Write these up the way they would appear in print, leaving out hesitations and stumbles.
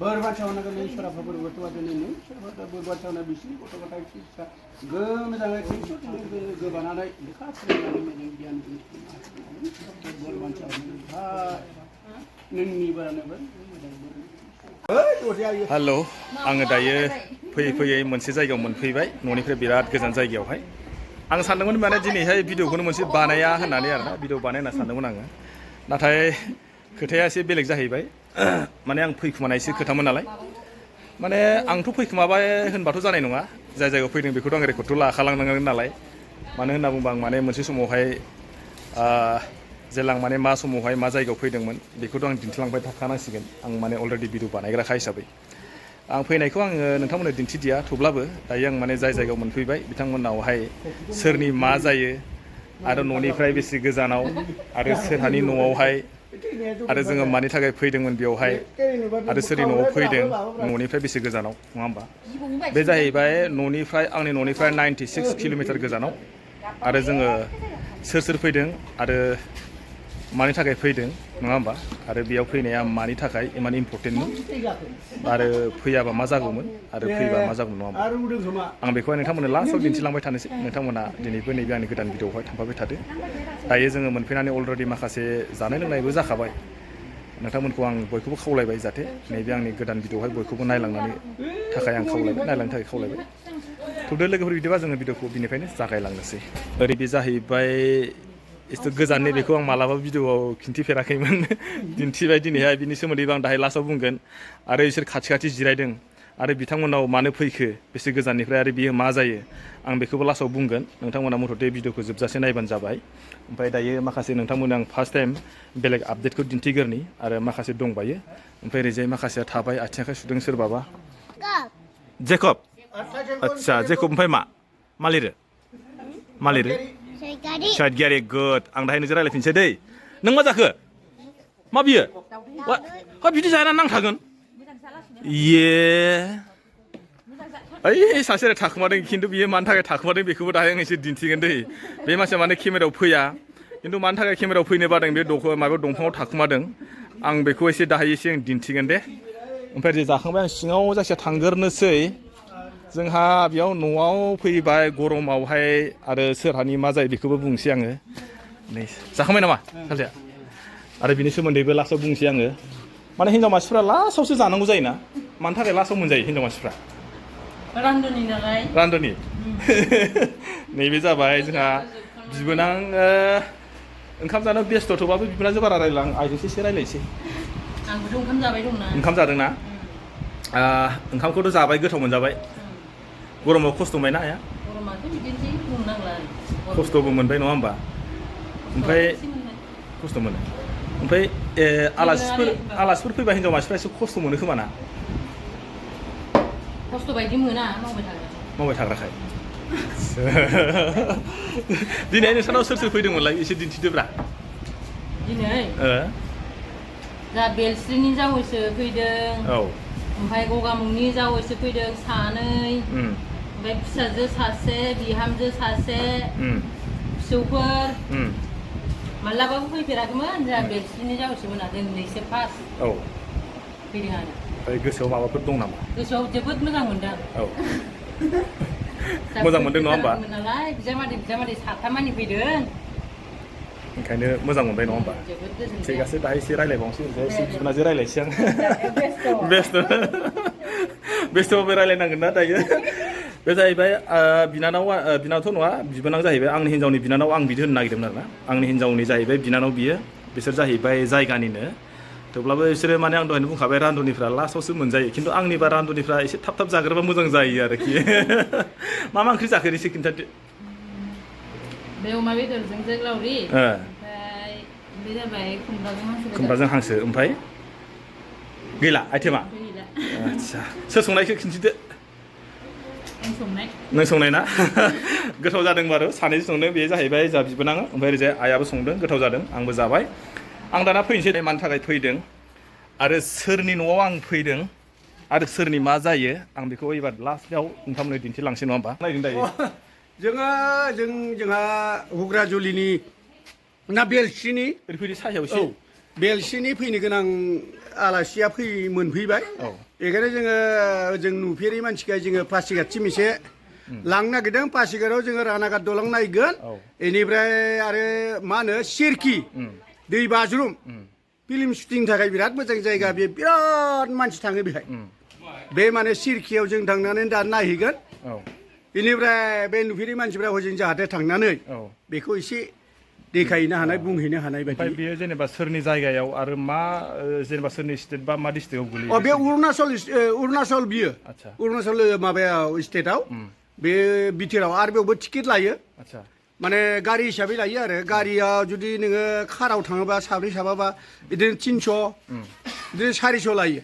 बोरबाथावना गोलै सोरबा बोरबाथावा दिनै सोरबा बोरबाथावना बिसिनि गथ' गथाय फिसा मोजाङै गोबानानै लेखा फरायनानै मोजां गियान नोंनि बारानोबो हेलौ आङो दायो फैयै मोनसे जायगायाव मोनफैबाय न'निफ्राय बिराद गोजान जायगायावहाय आं सानदोंमोन माने दिनैहाय भिडिअखौनो मोनसे बानाया होननानै आरोना भिडिअ बानायना सानदोंमोन आङो नाथाय खोथाया एसे बेलेग जाहैबाय माने आं फैखुमानायसो खोथामोन नालाय माने आंथ' फैखुमाबाय होनबाथ' जानाय नङा जाय जायगायाव फैदों बेखौथ' आं रेकर्डथ' लाखालांनांगोन नालाय मानो होनना बुंबा आं माने मोनसे समावहाय जेला माने मा समावहाय मा जायगायाव फैदोंमोन बेखौथ' आं दिन्थिलांबाय थाखानांसिगोन आं माने अलरेडि भिडिअ बानायग्राखा हिसाबै आं फैनायखौ आङो नोंथांमोननो दिन्थिदिया थेवब्लाबो दायो आं माने जाय जायगायाव मोनफैबाय बिथांमोननावहाय सोरनि मा जायो आरो न'निफ्राय बेसे गोजानाव आरो सोरहानि न'आवहाय आरो जोङो मानि थाखाय फैदोंमोन बेवहाय आरो सोरनि न'आव फैदों न'निफ्राय बेसे गोजानाव नङा होमबा बे जाहैबाय न'निफ्राय आंनि न'निफ्राय 96 किल'मिटार गोजानाव आरो जोङो सोर फैदों आरो मानि थाखाय फैदों नङा होमबा आरो बेयाव फैनाया मानि थाखाय इमान इम्परटेन्टमोन आरो फैयाबा मा जागौमोन आरो फैबा मा जागौमोन नङा होमबा आं बेखौहाय नोंथांमोननो लास्टआव दिन्थिलांबाय थानोसै नोंथांमोना दिनैबो नैबे आंनि गोदान भिडिअआवहाय थांफाबाय थादो दायो जोङो मोनफैनानै अलरेडि माखासे जानाय लोंनायबो जाखाबाय नोंथांमोनखौ आं बयखौबो खावलायबाय जाहाथे नैबे आंनि गोदान भिडिअआवहाय बयखौबो नायलांनो थाखाय खावलायबाय थौदो लोगोफोर बिदिबा जोङो भिडिअखौ बिनिफ्रायनो जागायलांनोसै ओरै बे जाहैबाय एसे गोजाननि बेखौ आं मालाबा भिडिअआव खिन्थिफेराखैमोन दिन्थिबाय दिनैहाय बिनि सोमोन्दैबो आं दाहाय लास्टआव बुंगोन आरो बिसोर खाथि जिरायदों आरो बिथांमोनाव मानो फैखो बेसे गोजाननिफ्राय आरो बियो मा जायो आं बेखौबो लास्टआव बुंगोन नोंथांमोना मथथे भिडिअखौ जोबजासे नायबानो जाबाय ओमफ्राय दायो माखासे नोंथांमोननो आं फार्स्ट टाइम बेलेग आपडेटखौ दिन्थिग्रोनि आरो माखासे दंबायो ओमफ्राय ओरैजाय माखासेया थाबाय आथिं आखाइ सुदों सोरबाबा जेकब आदसा जेकब ओमफ्राय मा लिरो साइड गारि गुड आं दाहाय नोंजों रायलायफिनसै दै नों मा जाखो मा बियो बिदि जाना नांथागोन इये ओइ सासे थाखोमादों खिन्थु बियो मानि थाखाय थाखोमादों बेखौबो दाहाय आं एसे दिन्थिगोन दै बे मानसिया माने केमेरायाव फैया खिन्थु मानि थाखाय केमेरायाव फैनो बादों बे माबायाव दंफाङाव थाखोमादों आं बेखौ एसे दाहाय एसे आं दिन्थिगोन दे ओमफ्राय जे जाखांबाय आं सिङाव जायखिया थांगोरनोसै जोंहा बेयाव न'आव फैबाय गरमावहाय आरो सोरहानि मा जायो बेखौबो बुंसै आङो नै जाखांबाय नामा सालथेया आरो बिनि सोमोन्दैबो लास्टआव बुंसै आङो माने हिनजाव मानसिफ्रा लास्टआवसो जानांगौ जायोना मानि थाखाय लास्टआव मोनजायो हिनजाव मानसिफ्रा रान्दनि नालाय रान्दनि नैबे जाबाय जोंहा बिबोनां ओंखाम जानो बेस्थ' थेवबाबो बिबोनांजों बारा रायलां आइजोंसो एसे रायलायसै आंबोथ' ओंखाम जाबाय दंना ओंखाम जादोंना ओंखामखौथ' जाबाय गोथाव मोनजाबाय गरमाव खस्थ' मोनबायना आया गरमाथ' बिदिनोसै बुंनांला खस्थ'बो मोनबाय नङा होमबा ओमफ्राय खस्थ' मोनो ओमफ्राय आलासिफोर फैबा हिनजाव मानसिफ्रा एसे खस्थ' मोनो खोमा ना खस्थ' बायदि मोना मावबाय थाग्राखाय दिनै नोंसानाव सोर फैदोंमोनलाय एसे दिन्थिदोब्रा दिनै जा बेलस्रिनि जावैसो फैदों औ ओमफ्राय गगामुंनि जावैसो फैदों सानै ओमफ्राय फिसाजो सासे बिहामजो सासे फिसौफोर मालाबाबो फैफेराखैमोन जा बेलस्रिनि जावैसो मोना दिनैसो फार्स्ट फैदों आरो ओमफ्राय गोसोआव माबाफोर दं नामा गोसोआव जोबोद मोजां मोनदों औ मोजां मोनदों नङा होमबा नालाय बिजामादै साथामानि फैदों ओंखायनो मोजां मोनबाय नङा होमबा थिगासे दाहाय एसे रायलायबावनोसै एसे बिबोनांजों रायलायसै आं बेस्थ'बो रायलायनांगोन ना दायो बे जाहैबाय बिनानावथ' नङा बिबोनां जाहैबाय आंनि हिनजावनि बिनानाव आं बिदि होननो नागिरदोंमोन आरोना आंनि हिनजावनि जाहैबाय बिनानाव बियो बिसोर जाहैबाय जायगानिनो थेवब्लाबो बिसोरो माने आं दहायनो बुंखाबाय रान्दुनिफ्रा लास्टआवसो मोनजायो खिन्थु आंनिबा रान्दुनिफ्रा एसे थाब जाग्रोबा मोजां जायो आरोखि मा ओंख्रि जाखो एसे खिन्थादो बे अमा बेदरजों जोगलावरि ओमफ्राय बे जाबाय खुमब्राजों हांसो ओमफ्राय गैला आइटेमा आदसा सोर संनायखौ खिन्थिदो नों संनाय ना गोथाव जादों बारु सानैजों संदों बे जाहैबाय जा बिबोनां ओमफ्राय ओरैजाय आइयाबो संदों गोथाव जादों आंबो जाबाय आं दाना फैनोसै मानि थाखाय फैदों आरो सोरनि न'आव आं फैदों आरो सोरनि मा जायो आं बेखौ एबार लास्टआव नोंथांमोननो दिन्थिलांसै नङा होमबा नायदों दायो जोंहा हुग्राजुलिनि ना बेलस्रिनि ओरैबायदि सायावसो बेलस्रिनि फैनो गोनां आलासिया मोनफैबाय बेखायनो जों नुफेरै मानसिखाय जोङो पासिघाटसिम एसे लांनो नागिरदों पासिघाटआव जोङो रानाघाट दलं नायगोन बेनिफ्राय आरो मा होनो सिरखि दै बाज्रुम फिल्म शुटिंनि थाखाय बिराद मोजां जायगा बे बिराद मानसि थाङो बेहाय बे माने सिरखियाव जों थांनानै दा नायहैगोन बेनिफ्राय बे नुफेरै मानसिफ्रा हजों जाहाथे थांनानै बेखौ एसे देखायहैनो हानाय बुंहैनो हानाय बायदि ओमफ्राय बेयो जेनेबा सोरनि जायगायाव आरो मा जेनेबा सोरनि स्टेट बा मा डिस्ट्रिक्टआव गोलैयो बे अरुणाचल बियो अरुणाचल माबायाव स्टेटआव बे बिटिआराव आरो बेयावबो टिकेट लायो माने गारि हिसाबै लायो आरो गारियाव जुदि नोङो काराव थाङोबा साब्रै साबाबा बिदिनो 300 बिदिनो 400 लायो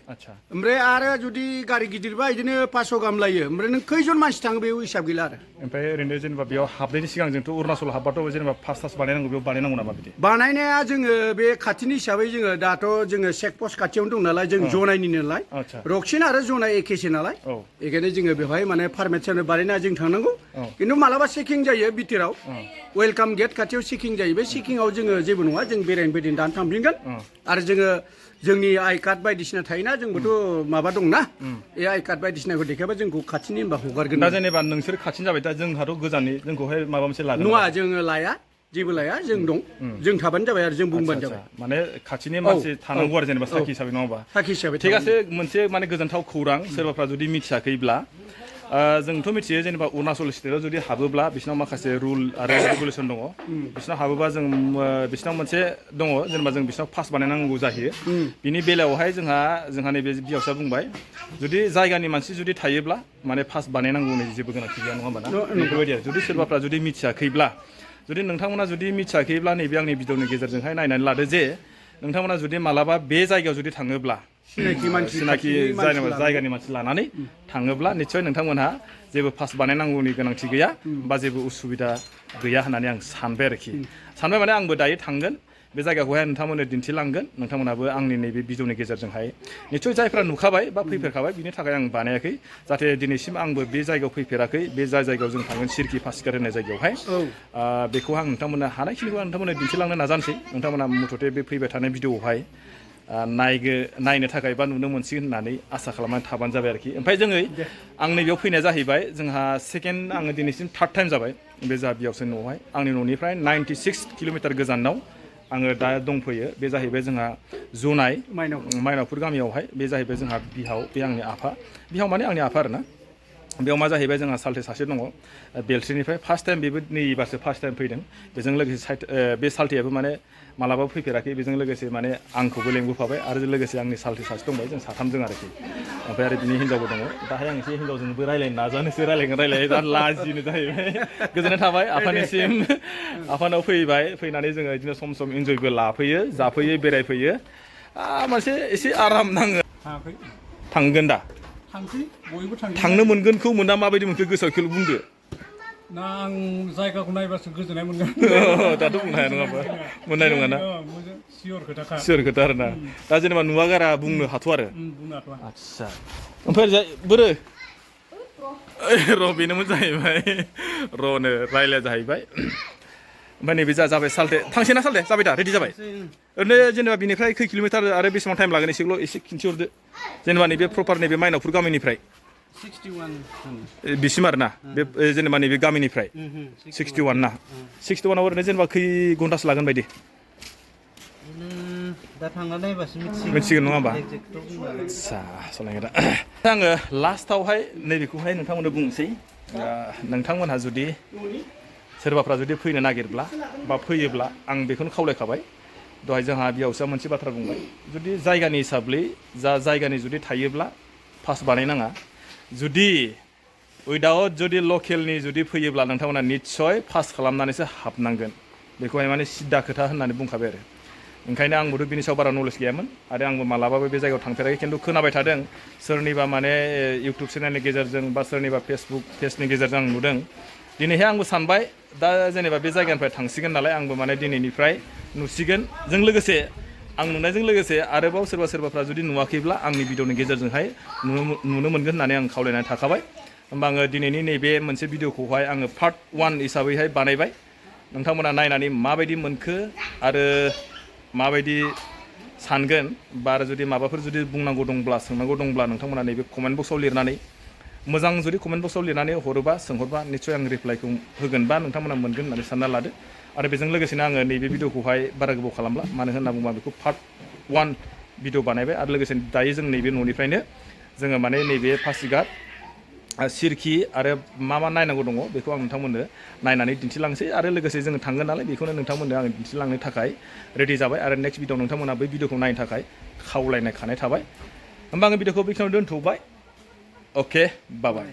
ओमफ्राय आरो जुदि गारि गिदिरबा बिदिनो 500 गाहाम लायो ओमफ्राय नों खैजन मानसि थाङो बेयाव हिसाब गैला आरो ओमफ्राय ओरैनो जेनेबा बेयाव हाबनायनि सिगां जोंथ' अरुणाचल हाबबाथ' जेनेबा फास बानायनांगौ बेयाव बानायनांगौ नामा बिदि बानायनाया जोङो बे खाथिनि हिसाबै जोङो दाथ' जोङो चेक पस्ट खाथियावनो दं नालाय जों जनायनि नालाय रक्सिन आरो जनाय एखेसो नालाय बेखायनो जोङो बेवहाय माने पारमिट बानायना जों थांनांगौ खिन्थु मालाबा चेकिं जायो बिटिआराव वेलकाम गेट खाथियाव चेकिं जायो बे चेकिंआव जोङो जेबो नङा जों बेरायनो फैदों दानो थांफिनगोन आरो जोङो जोंनि आइ कार्ड बायदिसिना थायोना जोंबोथ' माबा दंना बे आइ कार्ड बायदिसिनाखौ देखायबा जोंखौ खाथिनि होनबा हगारगोन दा जेनेबा नोंसोर खाथिनि जाबाय दा जोंहाथ' गोजाननि जोंखौहाय माबा मोनसे लागोन नङा जोङो लाया जेबो लाया जों दं जों थाबानो जाबाय आरो जों बुंबानो जाबाय माने खाथिनि मानसि थानांगौ आरो जेनेबा साखि हिसाबै नङा होमबा साखि हिसाबै थिग আছে मोनसे माने गोजोनथाव खौरां सोरबाफ्रा जुदि मिथियाखैब्ला जोंथ' मिथियो जेनेबा अरुणाचल स्टेटआव जुदि हाबोब्ला बिसिनाव माखासे रुल आरो रेगुलेसन दङ बिसिनाव हाबोबा जों बिसिनाव मोनसे दङ जेनेबा जों बिसिनाव पास बानायनांगौ जाहैयो बिनि बेलायावहाय जोंहा नैबे बियावसा बुंबाय जुदि जायगानि मानसि जुदि थायोब्ला माने पास बानायनांगौनि जेबो गोनांथि गैया नङा होमबा ना बेफोरबायदि आरो जुदि सोरबाफ्रा जुदि मिथियाखैब्ला जुदि नोंथांमोना जुदि मिथियाखैब्ला नैबे आंनि भिडिअनि गेजेरजोंहाय नायनानै लादो जे नोंथांमोना जुदि मालाबा बे जायगायाव जुदि थाङोब्ला सिनाखि जायगानि मानसि लानानै थाङोब्ला निस्सय नोंथांमोनहा जेबो पास बानायनांगौनि गोनांथि गैया बा जेबो उसुबिदा गैया होननानै आं सानबाय आरोखि सानबाय माने आंबो दायो थांगोन बे जायगाखौहाय नोंथांमोननो दिन्थिलांगोन नोंथांमोनाबो आंनि नैबे भिडिअनि गेजेरजोंहाय निस्सय जायफ्रा नुखाबाय बा फैफेरखाबाय बिनि थाखाय आं बानायाखै जाहाथे दिनैसिम आंबो बे जायगायाव फैफेराखै बे जायगायाव जों थांगोन सिरखि पासिघाट होननाय जायगायावहाय बेखौ आं नोंथांमोननो हानायखिनिखौ आं नोंथांमोननो दिन्थिलांनो नाजानोसै नोंथांमोना मथथे बे फैबाय थानाय भिडिअआवहाय नायनो थाखाय बा नुनो मोनसिगोन होननानै आसा खालामनानै थाबानो जाबाय आरोखि ओमफ्राय आं नैबेयाव फैनाया जाहैबाय जोंहा सेकेन्ड आङो दिनैसिम थार्ड टाइम जाबाय बे जा बियावसो न'आवहाय आंनि न'निफ्राय 96 किल'मिटार गोजानाव आङो दा दंफैयो बे जाहैबाय जोंहा जनाय माइनावपुर गामियावहाय बे जाहैबाय जोंहा बिहाव बे आंनि आफा बिहाव माने आंनि आफा आरोना बेयाव मा जाहैबाय जोंहा साल्थे सासे दङ बेलस्रिनिफ्राय फार्स्ट टाइम बेबो नैबारसो फार्स्ट टाइम फैदों बेजों लोगोसे बे साल्थेयाबो माने मालाबाबो फैफेराखै बेजों लोगोसे माने आंखौबो लेंबोफाबाय आरो लोगोसे आंनि साल्थे सासे दंबाय जों साथामजों आरोखि ओमफ्राय आरो बिनि हिन्जावबो दङ दाहाय आं एसे हिन्जावजोंबो रायलायनो नाजानोसै रायलाय दा लाजिनो जाहैबाय गोजोननाय थाबाय आफानिसिम आफानाव फैनानै जोङो बिदिनो सम सम इन्जयबो लाफैयो जाफैयो बेरायफैयो मोनसे एसे आराम नाङो थांगोन दा थांनो मोनगोनखौ मोना माबायदि मोनखो गोसोआव खेल बुंदो ना आं जायगाखौ नायबासो गोजोननाय मोनगोन दाथ' बुंनो हाया नङा होमबा मोननाय नङा ना सियर खोथाखा आरोना दा जेनेबा नुवा गारा बुंनो हाथ' आरो आदसा ओमफ्राय बोरो र' बेनोमोन जाहैबाय र'नो रायलाया जाहैबाय ओमफ्राय नैबे जाबाय साल्थे थांसै ना साल्थे जाबाय दा रेडि जाबाय ओरैनो जेनेबा बिनिफ्राय खै किल'मिटार आरो बेसेबां टाइम लागोन एसे खिन्थिहरदो जेनेबा नैबे प्रपार नैबे माइनावपुर गामिनिफ्राय 61 बिसिम आरो ना बे जेनेबा नैबे गामिनिफ्राय 61 ना 61आव ओरैनो जेनेबा खै घन्टासो लागोन बायदि दा थांना नायबासो मिथिगोन नङा होमबा आदसा सलायगोन दा आङो लास्टावहाय नैबेखौहाय नोंथांमोननो बुंनोसै नोंथांमोनहा जुदि सोरबाफ्रा जुदि फैनो नागिरब्ला बा फैयोब्ला आं बेखौनो खावलायखाबाय दहाय जोंहा बियावसो मोनसे बाथ्रा बुंबाय जुदि जायगानि हिसाबै जायगानि जुदि थायोब्ला पास बानायनाङा जुदि उइदाउट जुदि लकेलनि जुदि फैयोब्ला नोंथांमोना निस्सय पास खालामनानैसो हाबनांगोन बेखौहाय माने सिदा खोथा होननानै बुंखाबाय आरो ओंखायनो आंबोथ' बिनि सायाव बारा नलेज गैयामोन आरो आंबो मालाबाबो बे जायगायाव थांफेराखै खिन्थु खोनाबाय थादों सोरनिबा माने इउटुब चेनेलनि गेजेरजों बा सोरनिबा फेसबुक पेजनि गेजेरजों आं नुदों दिनैहाय आंबो सानबाय दा जेनेबा बे जायगानिफ्राय थांसिगोन नालाय आंबो माने दिनैनिफ्राय नुसिगोन जों लोगोसे आं नुनायजों लोगोसे आरोबाव सोरबाफ्रा जुदि नुवाखैब्ला आंनि भिडिअनि गेजेरजोंहाय नुनो मोनगोन होननानै आं खावलायनानै थाखाबाय होमबा आङो दिनैनि नैबे मोनसे भिडिअखौहाय आङो पार्ट 1 हिसाबैहाय बानायबाय नोंथांमोना नायनानै माबायदि मोनखो आरो माबायदि सानगोन बा आरो जुदि माबाफोर जुदि बुंनांगौ दंब्ला सोंनांगौ दंब्ला नोंथांमोना नैबे कमेन्ट बक्सआव लिरनानै मोजां जुदि कमेन्ट बक्सआव लिरनानै हरोबा सोंहरबा निस्सय आं रिप्लाइखौ होगोन बा नोंथांमोना मोनगोन होननानै सानना लादो आरो बेजों लोगोसेनो आङो नैबे भिडिअखौहाय बारा गोबाव खालामला मानो होनना बुङोबा बेखौ पार्ट 1 भिडिअ बानायबाय आरो लोगोसे दायो जों नैबे न'निफ्रायनो जोङो माने नैबे पासिघाट सिरखि आरो मा मा नायनांगौ दङ बेखौ आं नोंथांमोननो नायनानै दिन्थिलांसै आरो लोगोसे जोङो थांगोन नालाय बेखौनो नोंथांमोननो आं दिन्थिलांनो थाखाय रेडि जाबाय आरो नेक्स्ट भिडिअ नोंथांमोना बै भिडिअखौ नायनो थाखाय खावलायनाय थाबाय होमबा आङो भिडिअखौ बेखिनियाव दोनथ'बाय अके बाय बाय